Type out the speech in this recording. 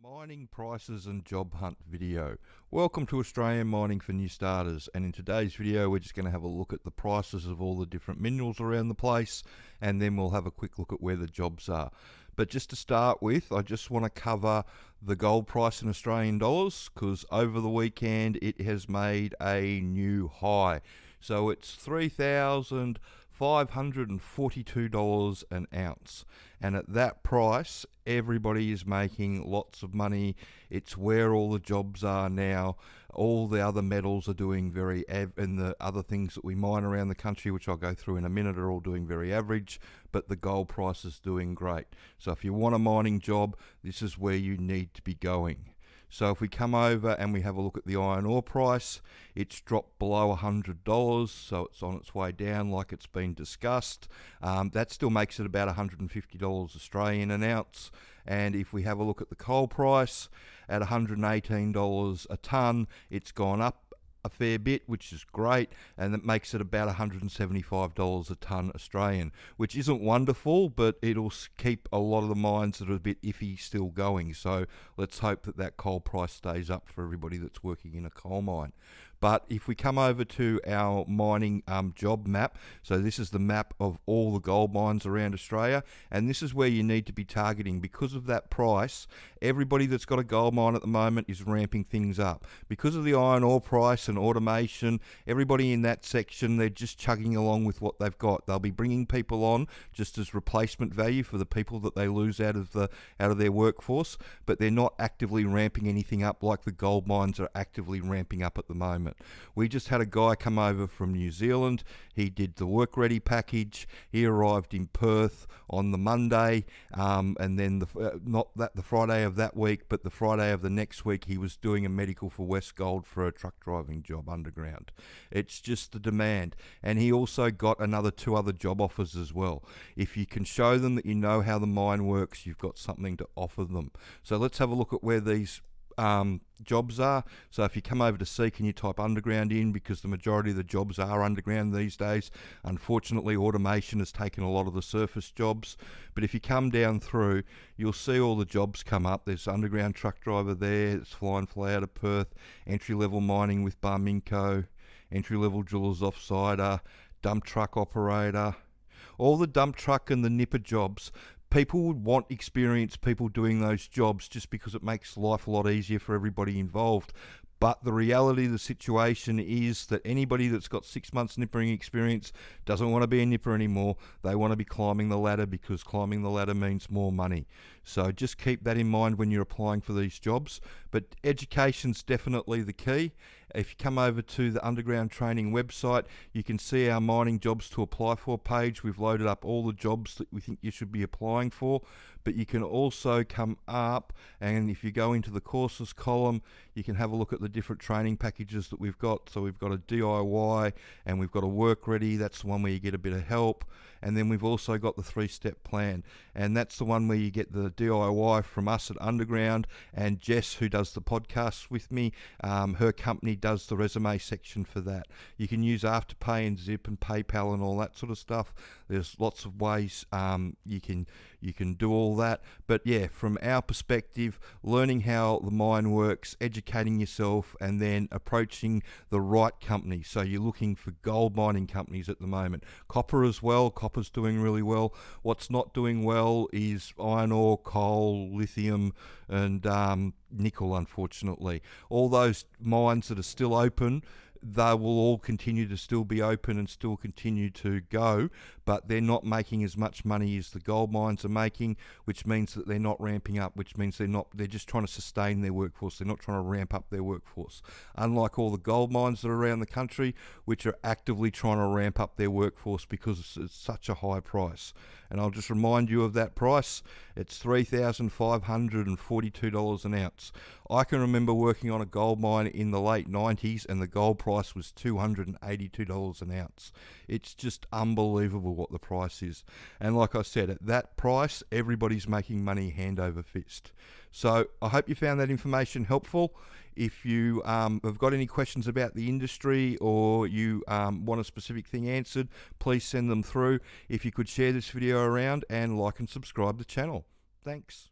Mining prices and job hunt video. Welcome to Australian Mining for New Starters, and in today's video we're just going to have a look at the prices of all the different minerals around the place, and then we'll have a quick look at where the jobs are. But just to start with, I just want to cover the gold price in Australian dollars, because over the weekend it has made a new high. So it's $3,542 an ounce, and at that price everybody is making lots of money. It's where all the jobs are now. All the other metals are doing and the other things that we mine around the country, which I'll go through in a minute, are all doing very average, but the gold price is doing great. So if you want a mining job, this is where you need to be going. So if we come over and we have a look at the iron ore price, it's dropped below $100, so it's on its way down like it's been discussed. That still makes it about $150 Australian an ounce. And if we have a look at the coal price at $118 a tonne, it's gone up a fair bit, which is great, and that makes it about $175 a tonne Australian, which isn't wonderful, but it'll keep a lot of the mines that are a bit iffy still going. So let's hope that that coal price stays up for everybody that's working in a coal mine. But if we come over to our mining job map, so this is the map of all the gold mines around Australia, and this is where you need to be targeting. Because of that price, everybody that's got a gold mine at the moment is ramping things up. Because of the iron ore price and automation, everybody in that section, they're just chugging along with what they've got. They'll be bringing people on just as replacement value for the people that they lose out of their workforce, but they're not actively ramping anything up like the gold mines are actively ramping up at the moment. We just had a guy come over from New Zealand. He did the work ready package. He arrived in Perth on the Monday, and then not the Friday of that week, but the Friday of the next week, he was doing a medical for West Gold for a truck driving job underground. It's just the demand. And he also got two other job offers as well. If you can show them that you know how the mine works, you've got something to offer them. So let's have a look at where these jobs are. So if you come over to Seek and you type underground in, because the majority of the jobs are underground these days. Unfortunately, automation has taken a lot of the surface jobs, but if you come down through, you'll see all the jobs come up. There's underground truck driver there, it's fly and fly out of Perth, entry-level mining with Barminco, entry-level drillers offsider, dump truck operator. All the dump truck and the nipper jobs, people would want experienced people doing those jobs just because it makes life a lot easier for everybody involved. But the reality of the situation is that anybody that's got 6 months nippering experience doesn't want to be a nipper anymore. They want to be climbing the ladder, because climbing the ladder means more money. So just keep that in mind when you're applying for these jobs. But education's definitely the key. If you come over to the underground training website, you can see our mining jobs to apply for page. We've loaded up all the jobs that we think you should be applying for. But you can also come up, and if you go into the courses column, you can have a look at the different training packages that we've got. So we've got a DIY and we've got a work ready. That's the one where you get a bit of help. And then we've also got the 3-step plan, and that's the one where you get the DIY from us at Underground, and Jess, who does the podcast with me, her company does the resume section for that. You can use Afterpay and Zip and PayPal and all that sort of stuff. There's lots of ways you can do all that. But yeah, from our perspective, learning how the mine works, educating yourself, and then approaching the right company. So you're looking for gold mining companies at the moment. Copper as well. Copper's doing really well. What's not doing well is iron ore, coal, lithium, and nickel, unfortunately. All those mines that are still open, they will all continue to still be open and still continue to go, but they're not making as much money as the gold mines are making, which means that they're not ramping up, which means they're just trying to sustain their workforce. They're not trying to ramp up their workforce. Unlike all the gold mines that are around the country, which are actively trying to ramp up their workforce because it's such a high price. And I'll just remind you of that price. It's $3,542 an ounce. I can remember working on a gold mine in the late 90s, and the gold price was $282 an ounce. It's just unbelievable what the price is. And like I said, at that price, everybody's making money hand over fist. So I hope you found that information helpful. If you have got any questions about the industry, or you want a specific thing answered, please send them through. If you could share this video around and like and subscribe the channel. Thanks.